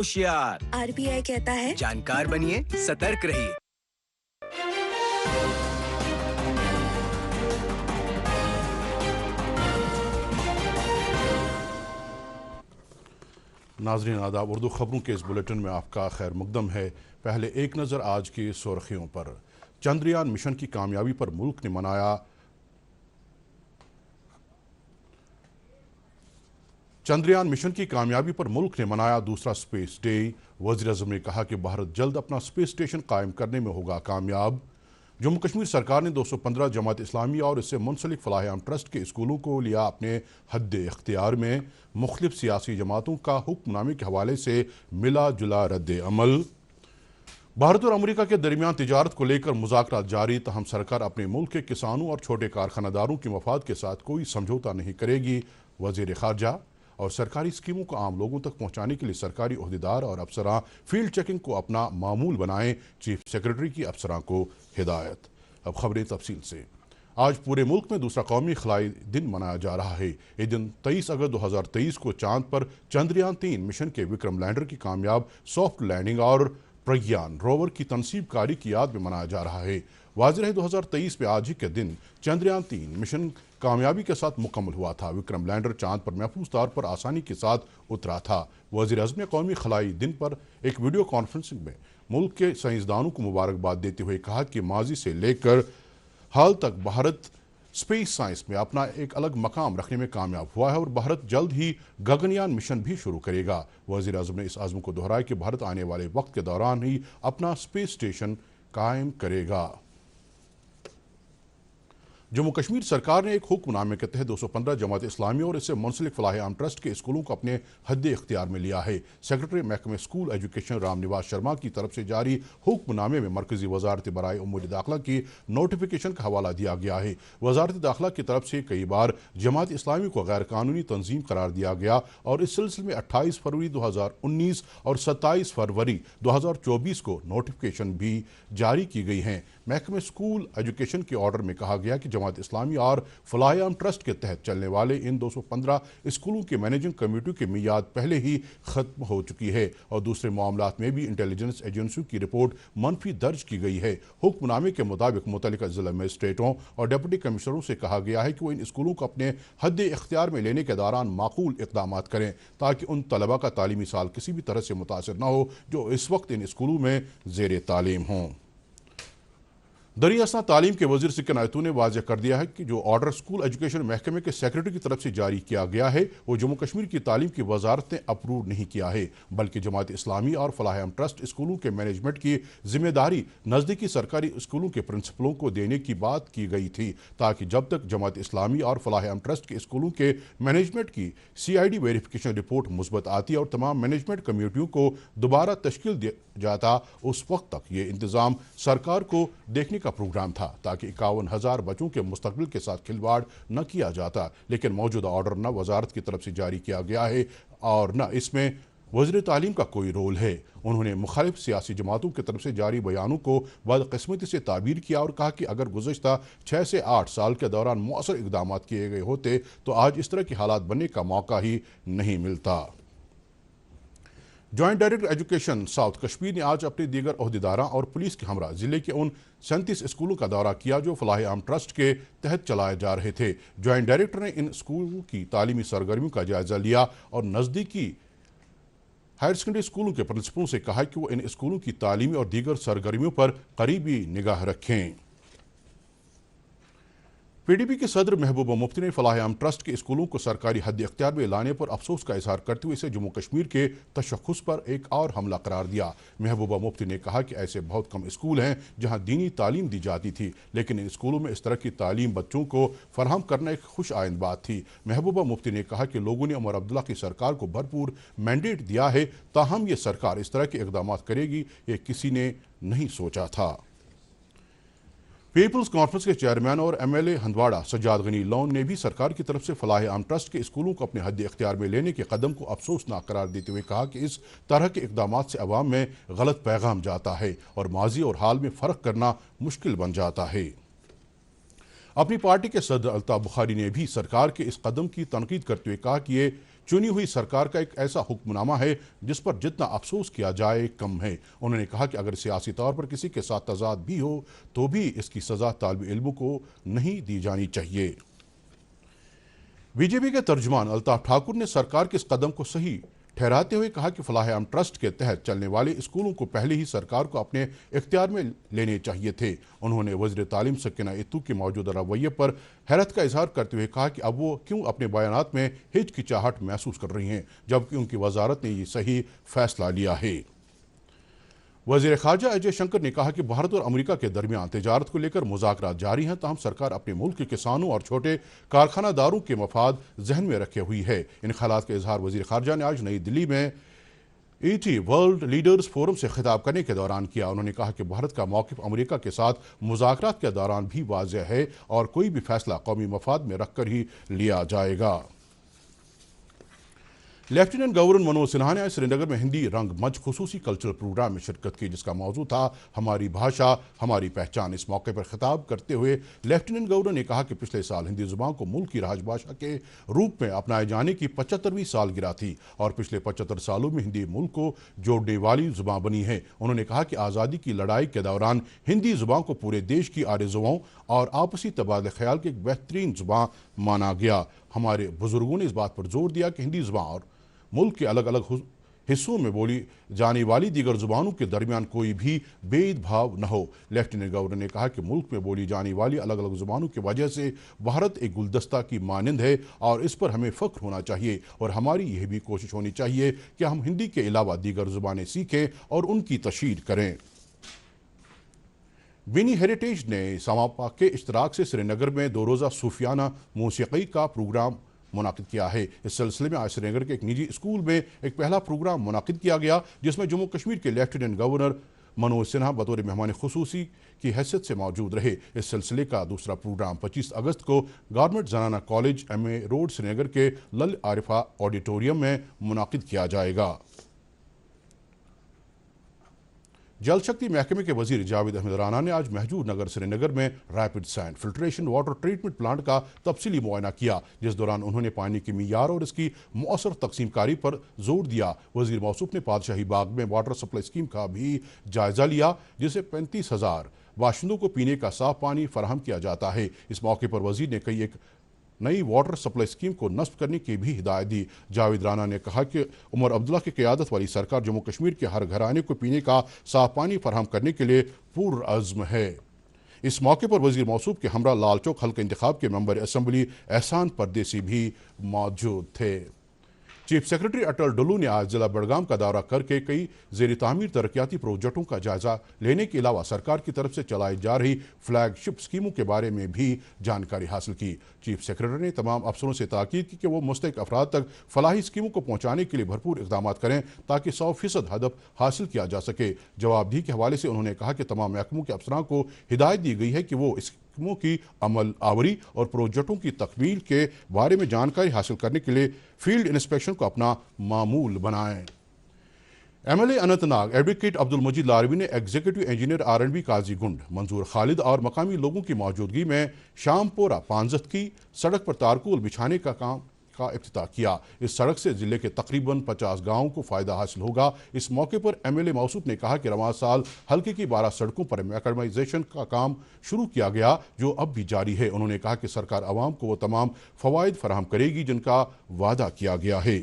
होशियार। RBI कहता है जानकार बनिए, सतर्क रहिए। नाज़रीन आदाब, उर्दू खबरों के इस बुलेटिन में आपका खैर मकदम है। पहले एक नज़र आज की सुर्खियों पर। चंद्रयान मिशन की कामयाबी पर मुल्क ने मनाया दूसरा स्पेस डे। वज़ीर-ए-आज़म ने कहा कि भारत जल्द अपना स्पेस स्टेशन कायम करने में होगा कामयाब। जम्मू कश्मीर सरकार ने 215 जमात इस्लामी और इससे मुंसलिक फलाह-ए-आम ट्रस्ट के स्कूलों को लिया अपने हद इख्तियार में। मुख्तलिफ सियासी जमातों का हुक्मनामे के हवाले से मिला जुला रद्द अमल। भारत और अमेरिका के दरमियान तिजारत को लेकर मुज़ाकरात जारी, तहम सरकार अपने मुल्क के किसानों और छोटे कारखानादारों के मफाद के साथ कोई समझौता नहीं करेगी। वज़ीर ख़ारजा और सरकारी स्कीमों को आम लोगों तक पहुँचाने के लिए सरकारी ओहदेदार और अफसरान फील्ड चेकिंग को अपना मामूल बनाएं, चीफ सेक्रेटरी की अफसरान को हिदायत। अब खबरें तफसील से। आज पूरे मुल्क में दूसरा कौमी खलाई दिन मनाया जा रहा है। ये दिन 23 अगस्त 2023 को चांद पर चंद्रयान 3 मिशन के विक्रम लैंडर की कामयाब सॉफ्ट लैंडिंग और प्रज्ञान रोवर की तनसीब कारी की याद में मनाया जा रहा है। वाज़ेह है 2023 में आज ही के दिन चंद्रयान 3 मिशन कामयाबी के साथ मुकम्मल हुआ था। विक्रम लैंडर चांद पर महफूज तौर पर आसानी के साथ उतरा था। वज़ीर-ए-आज़म ने कौमी खलाई दिन पर एक वीडियो कॉन्फ्रेंसिंग में मुल्क के साइंसदानों को मुबारकबाद देते हुए कहा कि माजी से लेकर हाल तक भारत स्पेस साइंस में अपना एक अलग मकाम रखने में कामयाब हुआ है और भारत जल्द ही गगनयान मिशन भी शुरू करेगा। वज़ीर-ए-आज़म ने इस आज़म को दोहराया कि भारत आने वाले वक्त के दौरान ही अपना स्पेस स्टेशन कायम करेगा। जम्मू कश्मीर सरकार ने एक हुक्मनामे के तहत 215 जमात इस्लामी और इससे मुंसलिक फलाह-ए-आम ट्रस्ट के स्कूलों को अपने हद इख्तियार में लिया है। सेक्रेटरी महकमे स्कूल एजुकेशन राम निवास शर्मा की तरफ से जारी हुक्मनामे में मरकजी वजारत बराए उमूर दाखिला की नोटिफिकेशन का हवाला दिया गया है। वजारत दाखिला की तरफ से कई बार जमात इस्लामी को गैर कानूनी तंजीम करार दिया गया और इस सिलसिले में 28 फरवरी 2019 और 27 फरवरी 2024 को नोटिफिकेशन भी जारी की गई हैं। महकमे स्कूल एजुकेशन के ऑर्डर में कहा गया कि जमात इस्लामी और फलाह-ए-आम ट्रस्ट के तहत चलने वाले इन 215 स्कूलों की मैनेजिंग कमेटियों की मियाद पहले ही खत्म हो चुकी है और दूसरे मामलात में भी इंटेलिजेंस एजेंसियों की रिपोर्ट मनफी दर्ज की गई है। हुक्मनामे के मुताबिक मुतल्लिका जिला मजिस्ट्रेटों और डिप्टी कमिश्नरों से कहा गया है कि वो इन स्कूलों को अपने हद इख्तियार में लेने के दौरान माकूल इक़दाम करें ताकि उन तलबा का तालीमी साल किसी भी तरह से मुतासर न हो जो इस वक्त इन स्कूलों में ज़ेर तालीम हों। दरियासा तालीम के वज़ीर सिक्किन आयतू ने वाज़ेह कर दिया है कि जो ऑर्डर स्कूल एजुकेशन महकमे के सेक्रेटरी की तरफ से जारी किया गया है वो जम्मू कश्मीर की तालीम की वजारत ने अप्रूव नहीं किया है, बल्कि जमात इस्लामी और फलाह-ए-आम ट्रस्ट स्कूलों के मैनेजमेंट की जिम्मेदारी नज़दीकी सरकारी स्कूलों के प्रिंसिपलों को देने की बात की गई थी, ताकि जब तक जमात इस्लामी और फलाह-ए-आम ट्रस्ट के स्कूलों के मैनेजमेंट की CID वेरिफिकेशन रिपोर्ट मुस्बत आती और तमाम मैनेजमेंट कमेटियों को दोबारा तश्कील दिया जाता, उस वक्त तक ये इंतज़ाम सरकार को देखने का प्रोग्राम था ताकि 51,000 बच्चों के मुस्तकबिल के साथ खिलवाड़ न किया जाता। लेकिन मौजूदा ऑर्डर न वजारत की तरफ से जारी किया गया है और न इसमें वज़ीर तालीम का कोई रोल है। उन्होंने मुखालिफ सियासी जमातों की तरफ से जारी बयानों को बदकिस्मती से ताबीर किया और कहा कि अगर गुज़श्ता 6 से 8 साल के दौरान मौसर इक़दाम किए गए होते तो आज इस तरह के हालात बनने का मौका ही नहीं मिलता। Joint director education south Kashmir ने आज अपने दीगर ओहदेदारों और पुलिस के हमरा जिले के उन 37 स्कूलों का दौरा किया जो फलाह-ए-आम ट्रस्ट के तहत चलाए जा रहे थे। जॉइंट डायरेक्टर ने इन स्कूलों की तालीमी सरगर्मियों का जायजा लिया और नज़दीकी हायर सेकेंडरी स्कूलों के प्रिंसिपलों से कहा कि वो इन स्कूलों की तालीमी और दीगर सरगर्मियों पर करीबी निगाह रखें। PDP के सदर महबूबा मुफ्ती ने फलाह-ए-आम ट्रस्ट के स्कूलों को सरकारी हद इख्तियार में लाने पर अफसोस का इजहार करते हुए इसे जम्मू कश्मीर के तशख़्ख़ुस पर एक और हमला करार दिया। महबूबा मुफ्ती ने कहा कि ऐसे बहुत कम स्कूल हैं जहां दीनी तालीम दी जाती थी, लेकिन इन स्कूलों में इस तरह की तालीम बच्चों को फराहम करना एक खुश आइंद बात थी। महबूबा मुफ्ती ने कहा कि लोगों ने उमर अब्दुल्ला की सरकार को भरपूर मैंडेट दिया है, ताहम ये सरकार इस तरह के इक़दाम करेगी ये किसी ने नहीं सोचा था। पीपल्स कॉन्फ्रेंस के चेयरमैन और MLA हंदवाड़ा सज्जाद गनी लोन ने भी सरकार की तरफ से फलाह-ए-आम ट्रस्ट के स्कूलों को अपने हद इख्तियार में लेने के कदम को अफसोसनाक करार देते हुए कहा कि इस तरह के इक़दाम से अवाम में गलत पैगाम जाता है और माजी और हाल में फ़र्क करना मुश्किल बन जाता है। अपनी पार्टी के सदर अल्ताफ़ बुखारी ने भी सरकार के इस कदम की तनकीद करते हुए कहा कि ये चुनी हुई सरकार का एक ऐसा हुक्मनामा है जिस पर जितना अफसोस किया जाए कम है। उन्होंने कहा कि अगर सियासी तौर पर किसी के साथ तजाद भी हो तो भी इसकी सज़ा तालिब इल्मों को नहीं दी जानी चाहिए। बीजेपी के तर्जुमान अल्ताफ ठाकुर ने सरकार के इस कदम को सही ठहराते हुए कहा कि फलाह-ए-आम ट्रस्ट के तहत चलने वाले स्कूलों को पहले ही सरकार को अपने इख्तियार में लेने चाहिए थे। उन्होंने वज़ीर तालीम सकीना इत्तू के मौजूदा रवैये पर हैरत का इजहार करते हुए कहा कि अब वो क्यों अपने बयानात में हिचकिचाहट महसूस कर रही हैं, जबकि उनकी वजारत ने ये सही फैसला लिया है। वज़ीर ख़ारजा अजय शंकर ने कहा कि भारत और अमेरिका के दरमियान तिजारत को लेकर मुज़ाकरात जारी हैं, ताहम सरकार अपने मुल्क के किसानों और छोटे कारखानादारों के मफाद जहन में रखे हुई है। इन ख़यालात का इजहार वज़ीर ख़ारजा ने आज नई दिल्ली में ET वर्ल्ड लीडर्स फोरम से खिताब करने के दौरान किया। उन्होंने कहा कि भारत का मौक़िफ़ अमेरिका के साथ मुज़ाकरात के दौरान भी वाज़ेह है और कोई भी फैसला कौमी मफाद में रख कर ही लिया जाएगा। लेफ्टिनेंट गवर्नर मनोज सिन्हा ने आज श्रीनगर में हिंदी रंग मंच खुसूसी कल्चरल प्रोग्राम में शिरकत की, जिसका मौजू था हमारी भाषा हमारी पहचान। इस मौके पर खिताब करते हुए लेफ्टिनेंट गवर्नर ने कहा कि पिछले साल हिंदी ज़ुबान को मुल्क की राजभाषा के रूप में अपनाए जाने की 75वीं सालगिरह थी और पिछले 75 सालों में हिंदी मुल्क को जोड़ने वाली ज़ुबान बनी है। उन्होंने कहा कि आज़ादी की लड़ाई के दौरान हिंदी ज़ुबान को पूरे देश की आरज़ुओं और आपसी तबादले ख्याल की एक बेहतरीन ज़ुबान माना गया। हमारे बुजुर्गों ने इस बात पर जोर दिया कि हिंदी ज़ुबान और मुल्क के अलग अलग हिस्सों में बोली जाने वाली दीगर ज़ुबानों के दरमियान कोई भी भेदभाव न हो। लेफ्टिनेंट गवर्नर ने कहा कि मुल्क में बोली जाने वाली अलग अलग ज़ुबानों की वजह से भारत एक गुलदस्ता की मानंद है और इस पर हमें फ़ख्र होना चाहिए और हमारी यह भी कोशिश होनी चाहिए कि हम हिंदी के अलावा दीगर ज़ुबानें सीखें और उनकी तशहीर करें। बिनी हेरिटेज ने समापा के इश्तराक से श्रीनगर में 2 रोज़ा सूफियाना मौसीक़ी का प्रोग्राम मुनाकिद किया है। इस सिलसिले में आज श्रीनगर के एक निजी स्कूल में एक पहला प्रोग्राम मुनाकिद किया गया, जिसमें जम्मू कश्मीर के लेफ्टिनेंट गवर्नर मनोज सिन्हा बतौर मेहमान खुसूसी की हैसियत से मौजूद रहे। इस सिलसिले का दूसरा प्रोग्राम 25 अगस्त को गवर्नमेंट ज़नाना कॉलेज MA रोड श्रीनगर के लल आरिफा ऑडिटोरियम में मुनाकिद किया जाएगा। जल शक्ति महकमे के वजीर जावेद अहमद राना ने आज महजूद नगर श्रीनगर में rapid sand filtration water treatment plant का तफसीली मुआयना किया, जिस दौरान उन्होंने पानी के मियार और इसकी मौसर तकसीमकारी पर जोर दिया। वजीर मौसूफ ने पादशाही बाग में वाटर सप्लाई स्कीम का भी जायजा लिया, जिसे 35,000 बाशिंदों को पीने का साफ पानी फराहम किया जाता है। इस मौके पर वजीर ने कई एक नई वाटर सप्लाई स्कीम को नस्ब करने की भी हिदायत दी। जावेद राना ने कहा कि उमर अब्दुल्ला की क़यादत वाली सरकार जम्मू कश्मीर के हर घराने को पीने का साफ पानी फराहम करने के लिए पुरअज़्म है। इस मौके पर वजीर मौसूफ के हमरा लाल चौक हल्का इंतखाब के मेंबर असम्बली एहसान परदेसी भी मौजूद थे। चीफ सेक्रेटरी अटल डुल्लू ने आज जिला बड़गाम का दौरा करके कई ज़ेर तामीर तरक्याती प्रोजेक्टों का जायजा लेने के अलावा सरकार की तरफ से चलाई जा रही फ्लैगशिप स्कीमों के बारे में भी जानकारी हासिल की। चीफ सेक्रेटरी ने तमाम अफसरों से ताकीद की कि वो मुस्तहिक अफराद तक फलाही स्कीमों को पहुँचाने के लिए भरपूर इक़दाम करें ताकि 100% हदफ हासिल किया जा सके। जवाबदेही के हवाले से उन्होंने कहा कि तमाम महकमों के अफसरान को हिदायत दी गई है कि वो स्कीमों की अमल आवरी और प्रोजेक्टों की तकमील के बारे में जानकारी हासिल करने के लिए फील्ड इंस्पेक्शन को अपना मामूल बनाएं। MLA अनंतनाग एडवोकेट अब्दुल मजीद लारवी ने एग्जीक्यूटिव इंजीनियर R&B काजी गुंड मंजूर खालिद और मकामी लोगों की मौजूदगी में शामपोरा पांजत की सड़क पर तारकोल बिछाने का काम का इफ्तिताह किया। इस सड़क से जिले के तकरीबन 50 गाँवों को फ़ायदा हासिल होगा। इस मौके पर MLA मौसूफ ने कहा कि रवां साल हल्के की 12 सड़कों पर मैकेडमाइजेशन का काम शुरू किया गया, जो अब भी जारी है। उन्होंने कहा कि सरकार आवाम को वो तमाम फ़वाइद फराहम करेगी जिनका वादा किया गया है।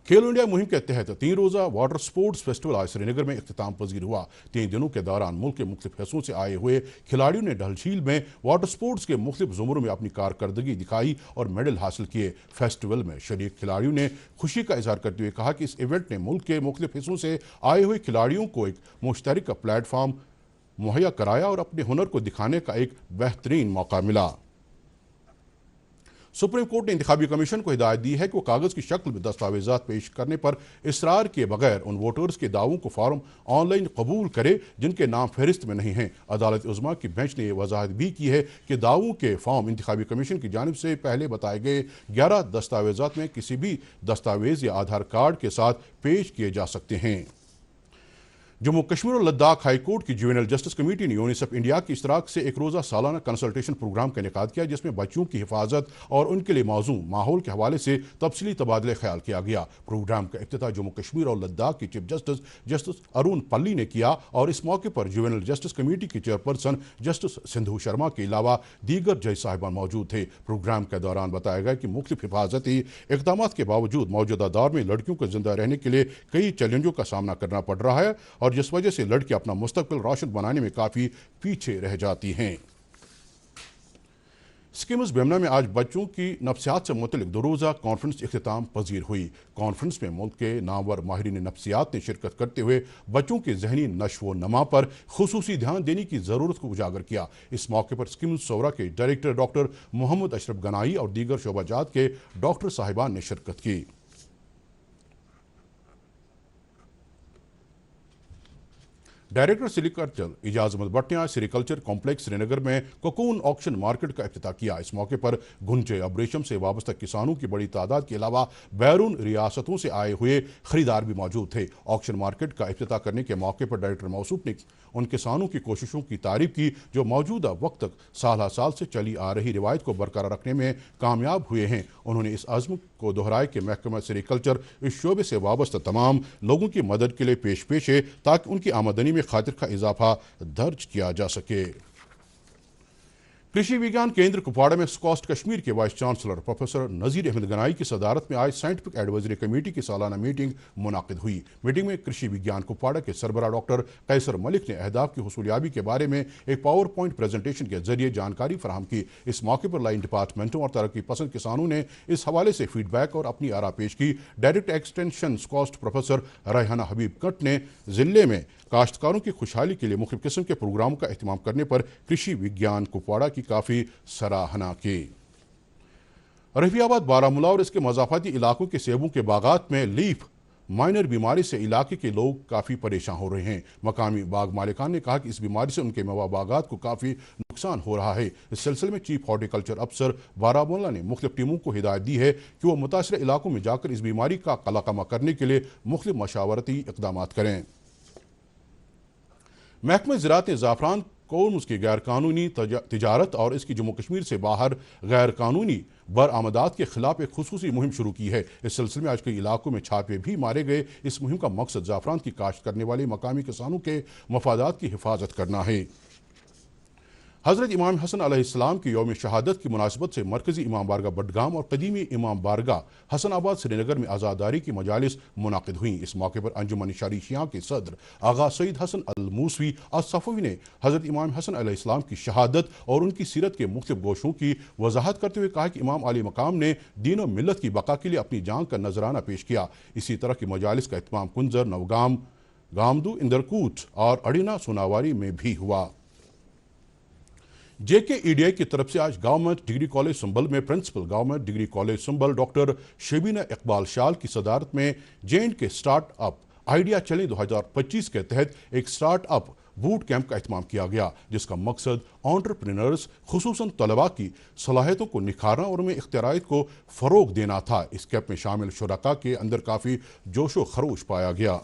खेलो इंडिया मुहिम के तहत 3 रोज़ा वाटर स्पोर्ट्स फेस्टिवल आज श्रीनगर में इख्तिताम पजीर हुआ। 3 दिनों के दौरान मुल्क के मुख्तलिफ हिस्सों से आए हुए खिलाड़ियों ने डल झील में वाटर स्पोर्ट्स के मुख्तलिफ ज़ुमरों में अपनी कारकर्दगी दिखाई और मेडल हासिल किए। फेस्टिवल में शरीक खिलाड़ियों ने खुशी का इजहार करते हुए कहा कि इस इवेंट ने मुल्क के मुख्तलिफ हिस्सों से आए हुए खिलाड़ियों को एक मुश्तरक प्लेटफॉर्म मुहैया कराया और अपने हुनर को दिखाने का एक बेहतरीन मौका मिला। सुप्रीम कोर्ट ने इंतखाबी कमीशन को हिदायत दी है कि वो कागज़ की शक्ल में दस्तावेजात पेश करने पर इसरार किए बगैर उन वोटर्स के दावों को फॉर्म ऑनलाइन कबूल करे जिनके नाम फहरिस्त में नहीं हैं। अदालत उज़्मा की बेंच ने यह वजाहत भी की है कि दावों के फॉर्म इंतखाबी कमीशन की जानिब से पहले बताए गए 11 दस्तावेजात में किसी भी दस्तावेज़ या आधार कार्ड के साथ पेश किए जा सकते हैं। जम्मू कश्मीर और लद्दाख हाई कोर्ट की जुवेनल जस्टिस कमेटी ने यूनिसेफ इंडिया की इश्तराक से एक रोज़ा सालाना कंसल्टेशन प्रोग्राम का इनेकाद किया, जिसमें बच्चों की हिफाजत और उनके लिए मौजू माहौल के हवाले से तफसीली तबादले ख्याल किया गया। प्रोग्राम का इफ्तिताह जम्मू कश्मीर और लद्दाख के चीफ जस्टिस अरुण पल्ली ने किया और इस मौके पर जुवेनल जस्टिस कमेटी की चेयरपर्सन जस्टिस सिंधु शर्मा के अलावा दीगर जज साहिबान मौजूद थे। प्रोग्राम के दौरान बताया गया कि मुख्तलिफ हिफाजती इक़दाम के बावजूद मौजूदा दौर में लड़कियों को जिंदा रहने के लिए कई चैलेंजों का सामना करना पड़ रहा है और जिस वजह से लड़कियां अपना मुस्तकबिल रोशन बनाने में काफ़ी पीछे रह जाती हैं। स्किम्स बेमना में आज बच्चों की नफ्सियात से मुतल्लिक दो रोज़ा कॉन्फ्रेंस इख्तिताम पजीर हुई। कॉन्फ्रेंस में मुल्क के नामवर माहिरीन नफ्सियात ने शिरकत करते हुए बच्चों के जहनी नशो नमा पर खुसूसी ध्यान देने की ज़रूरत को उजागर किया। इस मौके पर स्किम्स सोरा के डायरेक्टर डॉक्टर मोहम्मद अशरफ गनाई और दीगर शोबाजात के डॉक्टर साहिबान ने शिरकत की। डायरेक्टर सेरिकल्चर इजाज अहमद भट्ट ने आज सेरिकल्चर कॉम्प्लेक्स श्रीनगर में कोकून ऑक्शन मार्केट का इफ्तिताह किया। इस मौके पर गुंजे अब रेशम से वाबस्ता किसानों की बड़ी तादाद के अलावा बैरून रियासतों से आए हुए खरीदार भी मौजूद थे। ऑक्शन मार्केट का इफ्तिताह करने के मौके पर डायरेक्टर मौसूफ ने उन किसानों की कोशिशों की तारीफ की जो मौजूदा वक्त तक साल साल से चली आ रही रिवायत को बरकरार रखने में कामयाब हुए हैं। उन्होंने इस अज़्म को दोहराया कि महकमा सेरिकल्चर इस शोबे से वाबस्ता तमाम लोगों की मदद के लिए पेश है ताकि उनकी आमदनी में खातिर का इजाफा दर्ज किया जा सके। कृषि विज्ञान केंद्र कुपवाड़ा में स्कॉस्ट कश्मीर के वाइस चांसलर प्रोफेसर नज़ीर अहमद गनाई की सदारत में आज साइंटिफिक एडवाइजरी कमेटी की सालाना मीटिंग मुनाकिद हुई। मीटिंग में कृषि विज्ञान कुपवाड़ा के सरबराह डॉक्टर कैसर मलिक ने अहदाफ की हुसूलियाबी के बारे में एक पावर पॉइंट प्रेजेंटेशन के जरिए जानकारी फराहम की। इस मौके पर लाइन डिपार्टमेंटों और तरक्की पसंद किसानों ने इस हवाले से फीडबैक और अपनी आरा पेश की। Director extension SKUAST professor Rehana हबीब कट ने जिले में काश्तकारों की खुशहाली के लिए मुख्तलिफ किस्म के प्रोग्रामों का एहतमाम करने पर कृषि विज्ञान कुपवाड़ा की काफ़ी सराहना की। रफियाबाद, बारामूला और इसके मज़ाफ़ाती इलाकों के सेबों के बागात में लीफ माइनर बीमारी से इलाके के लोग काफ़ी परेशान हो रहे हैं। मकामी बाग मालिकान ने कहा कि इस बीमारी से उनके मेवा बागात को काफ़ी नुकसान हो रहा है। इस सिलसिले में चीफ हॉर्टिकल्चर अफसर बारामूला ने मुख्तलिफ टीमों को हिदायत दी है कि वो मुतासर इलाकों में जाकर इस बीमारी का कलाकमा करने के लिए मुख्तलिफ मशावरती इक़दाम करें। महकमा ज़राअत ने ज़ाफ़रान को उसकी गैर कानूनी तिजारत और इसकी जम्मू कश्मीर से बाहर गैर कानूनी बरआमदात के खिलाफ एक खुसूसी मुहिम शुरू की है। इस सिलसिले में आज कई इलाकों में छापे भी मारे गए। इस मुहिम का मकसद ज़ाफ़रान की काश्त करने वाले मकामी किसानों के मफादात की हिफाजत करना है। हज़रत इमाम हसन अलैहिस्सलाम की यौम शहादत की मुनासिबत से मरकज़ी इमाम बारगाह बडगाम और कदीमी इमाम बारगाह हसनाबाद श्रीनगर में आज़ादारी की मजालिस मुनाकिद हुई। इस मौके पर अंजुमन शरी शिया के सदर आगा सईद हसन अल मूसवी अस-सफ़वी ने हज़रत इमाम हसन अलैहिस्सलाम की शहादत और उनकी सीरत के मुख्तलिफ गोशों की वजाहत करते हुए कहा कि इमाम आली मकाम ने दीन और मिल्लत की बका के लिए अपनी जान का नजराना पेश किया। इसी तरह की मजालिस का इत्माम कुंजर, नवगाम, गामदू, इंदरकूट और अड़ीना सोनावारी में भी हुआ। JKEDI की तरफ से आज गवर्नमेंट डिग्री कॉलेज संभल में प्रिंसिपल गवर्नमेंट डिग्री कॉलेज संभल डॉक्टर शबीना इकबाल शाल की सदारत में J&K स्टार्टअप आइडिया चैलेंज 2025 के तहत एक स्टार्टअप बूट कैंप का एहतमाम किया गया, जिसका मकसद एंटरप्रेन्योर्स खुसूसन तलबा की सलाहियतों को निखारना और उनमें इख्तियारात को फ़रोग देना था। इस कैंप में शामिल शुरका के अंदर काफ़ी जोशो खरोश पाया गया।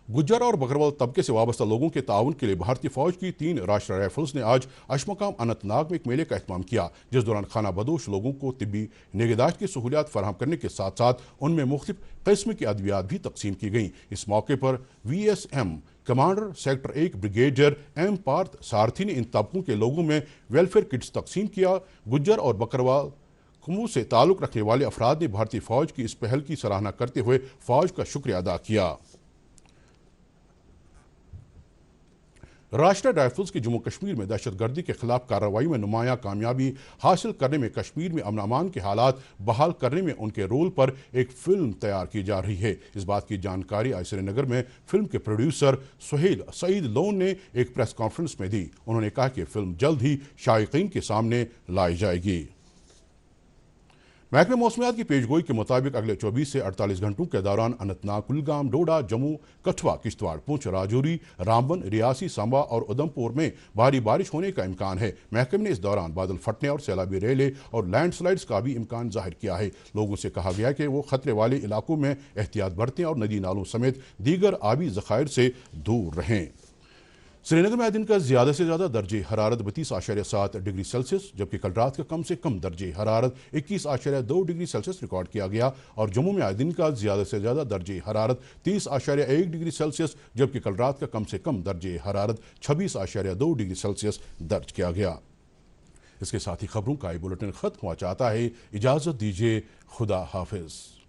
गुज्जर और बकरवाल तबके से वाबस्ता लोगों के ताउन के लिए भारतीय फौज की 3 राष्ट्रीय राइफल्स ने आज अशमकाम अनंतनाग में एक मेले का एहतमाम किया, जिस दौरान खाना बदोश लोगों को तिब्बी निगहदाश्त की सहूलियात फराहम करने के साथ साथ उनमें मुख्तलिफ किस्म की अद्वियात भी तकसीम की गई। इस मौके पर VSM commander sector 1 brigadier M Partha Sarathi ने इन तबकों के लोगों में वेलफेयर किट्स तकसीम किया। गुज्जर और बकरवाल कुमू से ताल्लुक़ रखने वाले अफराद ने भारतीय फौज की इस पहल की सराहना करते हुए फौज का शुक्रिया अदा किया। राष्ट्रीय राइफल्स की जम्मू कश्मीर में दहशतगर्दी के खिलाफ कार्रवाई में नुमायां कामयाबी हासिल करने में कश्मीर में अमन के हालात बहाल करने में उनके रोल पर एक फिल्म तैयार की जा रही है। इस बात की जानकारी आज श्रीनगर में फिल्म के प्रोड्यूसर सुहेल सईद लोन ने एक प्रेस कॉन्फ्रेंस में दी। उन्होंने कहा कि फिल्म जल्द ही शायकीन के सामने लाई जाएगी। महकमे मौसमियात की पेशगोई के मुताबिक अगले 24 से 48 घंटों के दौरान अनंतनाग, कुलगाम, डोडा, जम्मू, कठुआ, किश्तवाड़, पुंछ, राजौरी, रामबन, रियासी, सांबा और उधमपुर में भारी बारिश होने का इम्कान है। महकमे ने इस दौरान बादल फटने और सैलाबी रेले और लैंडस्लाइड्स का भी इम्कान जाहिर किया है। लोगों से कहा गया कि वो खतरे वाले इलाकों में एहतियात बरतें और नदी नालों समेत दीगर आबी ज़खायर से दूर रहें। श्रीनगर में आज दिन का ज़्यादा से ज़्यादा दर्जे हरारत 32.7 डिग्री सेल्सियस, जबकि कल रात का कम से कम दर्जे हरारत 21.2 डिग्री सेल्सियस रिकॉर्ड किया गया और जम्मू में आज दिन का ज़्यादा से ज़्यादा दर्जे हरारत 30.1 डिग्री सेल्सियस, जबकि कल रात का कम से कम दर्जे हरारत 26.2 डिग्री सेल्सियस दर्ज किया गया। इसके साथ ही खबरों का ये बुलेटिन खत्म हुआ चाहता है। इजाज़त दीजिए, खुदा हाफिज़।